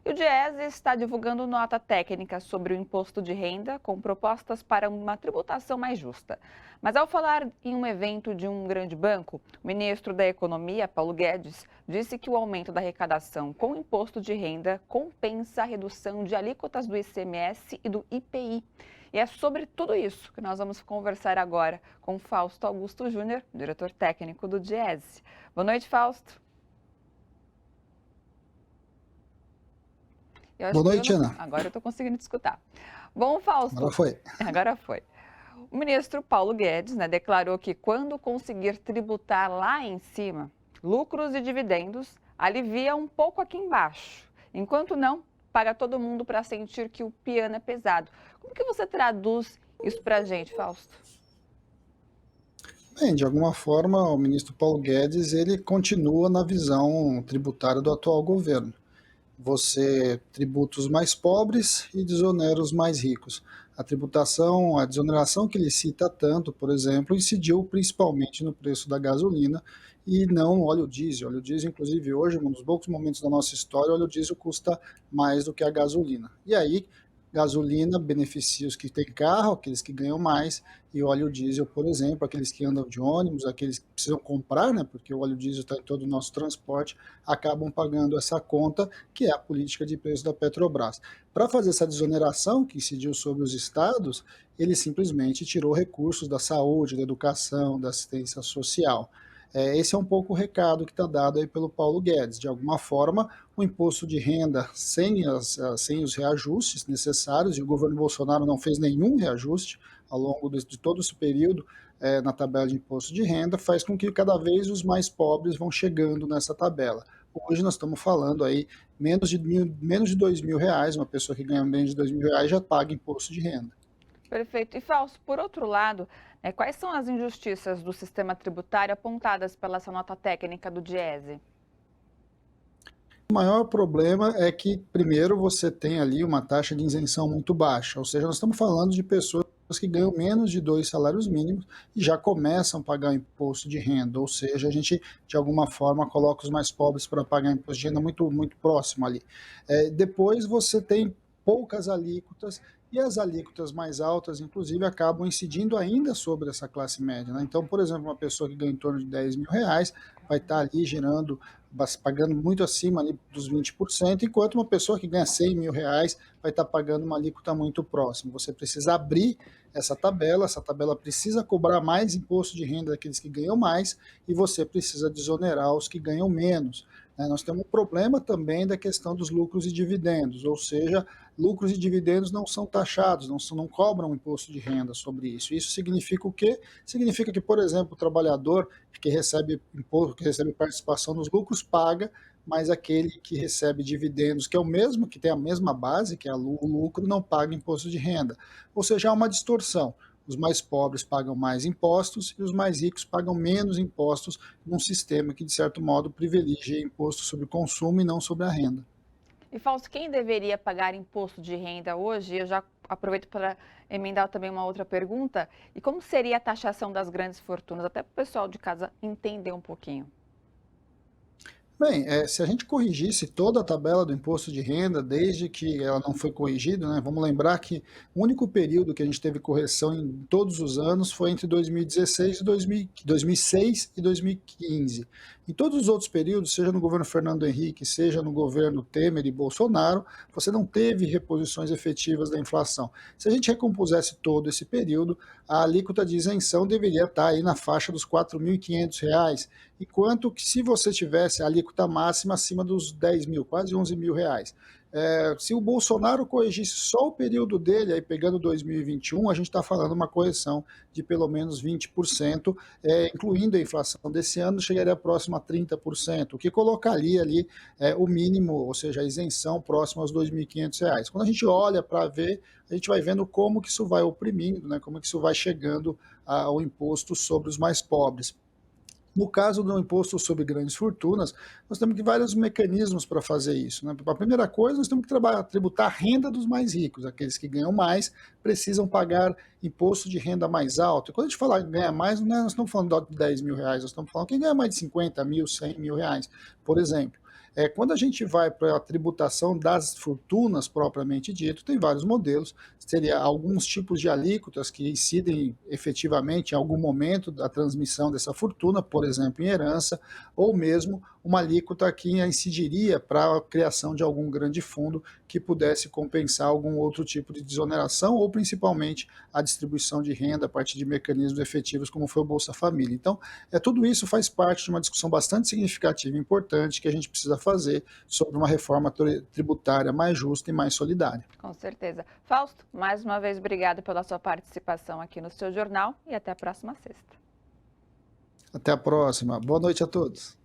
E o Diese está divulgando nota técnica sobre o imposto de renda com propostas para uma tributação mais justa. Mas ao falar em um evento de um grande banco, o ministro da Economia, Paulo Guedes, disse que o aumento da arrecadação com o imposto de renda compensa a redução de alíquotas do ICMS e do IPI. E é sobre tudo isso que nós vamos conversar agora com Fausto Augusto Júnior, diretor técnico do Diese. Boa noite, Fausto. Boa noite, Ana. Agora eu estou conseguindo te escutar. Bom, Fausto. Agora foi. Agora foi. O ministro Paulo Guedes, declarou que quando conseguir tributar lá em cima, lucros e dividendos, alivia um pouco aqui embaixo. Enquanto não, paga todo mundo para sentir que o piano é pesado. Como que você traduz isso para a gente, Fausto? Bem, de alguma forma, o ministro Paulo Guedes ele continua na visão tributária do atual governo. Você tributa os mais pobres e desonera os mais ricos. A tributação, a desoneração que ele cita tanto, por exemplo, incidiu principalmente no preço da gasolina e não no óleo diesel. O óleo diesel, inclusive, hoje, um dos poucos momentos da nossa história, o óleo diesel custa mais do que a gasolina. E aí, gasolina beneficia os que têm carro, aqueles que ganham mais, e óleo diesel, por exemplo, aqueles que andam de ônibus, aqueles que precisam comprar, né, porque o óleo diesel está em todo o nosso transporte, acabam pagando essa conta, que é a política de preço da Petrobras. Para fazer essa desoneração que incidiu sobre os estados, ele simplesmente tirou recursos da saúde, da educação, da assistência social. Esse é um pouco o recado que está dado aí pelo Paulo Guedes. De alguma forma, o imposto de renda sem os reajustes necessários, e o governo Bolsonaro não fez nenhum reajuste ao longo de todo esse período na tabela de imposto de renda, faz com que cada vez os mais pobres vão chegando nessa tabela. Hoje nós estamos falando aí menos de R$ 2.000, uma pessoa que ganha menos de R$ 2.000 já paga imposto de renda. Perfeito. E, Fausto, por outro lado, quais são as injustiças do sistema tributário apontadas pela essa nota técnica do Diese? O maior problema é que, primeiro, você tem ali uma taxa de isenção muito baixa, ou seja, nós estamos falando de pessoas que ganham menos de 2 salários mínimos e já começam a pagar imposto de renda, ou seja, a gente, de alguma forma, coloca os mais pobres para pagar imposto de renda muito, muito próximo ali. Depois você tem poucas alíquotas, e as alíquotas mais altas, inclusive, acabam incidindo ainda sobre essa classe média, né? Então, por exemplo, uma pessoa que ganha em torno de R$ 10.000 vai estar ali pagando muito acima ali dos 20%, enquanto uma pessoa que ganha R$ 100.000 vai estar pagando uma alíquota muito próxima. Você precisa abrir essa tabela precisa cobrar mais imposto de renda daqueles que ganham mais e você precisa desonerar os que ganham menos. Nós temos um problema também da questão dos lucros e dividendos, ou seja, lucros e dividendos não são taxados, não cobram imposto de renda sobre isso. Isso significa o quê? Significa que, por exemplo, o trabalhador que recebe imposto, que recebe participação nos lucros, paga, mas aquele que recebe dividendos, que é o mesmo, que tem a mesma base, que é o lucro, não paga imposto de renda. Ou seja, há uma distorção. Os mais pobres pagam mais impostos e os mais ricos pagam menos impostos num sistema que, de certo modo, privilegia imposto sobre o consumo e não sobre a renda. E, Fausto, quem deveria pagar imposto de renda hoje? Eu já aproveito para emendar também uma outra pergunta. E como seria a taxação das grandes fortunas? Até para o pessoal de casa entender um pouquinho. Bem, se a gente corrigisse toda a tabela do imposto de renda, desde que ela não foi corrigida, né, vamos lembrar que o único período que a gente teve correção em todos os anos foi entre 2016 e 2006 e 2015. Em todos os outros períodos, seja no governo Fernando Henrique, seja no governo Temer e Bolsonaro, você não teve reposições efetivas da inflação. Se a gente recompusesse todo esse período, a alíquota de isenção deveria estar aí na faixa dos R$ 4.500, enquanto que se você tivesse a alíquota máxima acima dos 10 mil, quase R$ 11.000. Se o Bolsonaro corrigisse só o período dele, aí pegando 2021, a gente está falando uma correção de pelo menos 20%, incluindo a inflação desse ano, chegaria próximo a 30%, o que colocaria ali o mínimo, ou seja, a isenção próxima aos R$ 2.500. Quando a gente olha para ver, a gente vai vendo como que isso vai oprimindo, né, como que isso vai chegando ao imposto sobre os mais pobres. No caso do imposto sobre grandes fortunas, nós temos vários mecanismos para fazer isso, né? A primeira coisa, nós temos que tributar a renda dos mais ricos. Aqueles que ganham mais precisam pagar imposto de renda mais alto. E quando a gente fala ganhar mais, nós estamos falando de R$ 10.000, nós estamos falando quem ganha mais de 50 mil, R$ 100.000, por exemplo. Quando a gente vai para a tributação das fortunas propriamente dito, tem vários modelos, seria alguns tipos de alíquotas que incidem efetivamente em algum momento da transmissão dessa fortuna, por exemplo, em herança, ou mesmo uma alíquota que incidiria para a criação de algum grande fundo que pudesse compensar algum outro tipo de desoneração, ou principalmente a distribuição de renda a partir de mecanismos efetivos, como foi o Bolsa Família. Então, tudo isso faz parte de uma discussão bastante significativa e importante que a gente precisa fazer sobre uma reforma tributária mais justa e mais solidária. Com certeza. Fausto, mais uma vez, obrigado pela sua participação aqui no seu jornal e até a próxima sexta. Até a próxima. Boa noite a todos.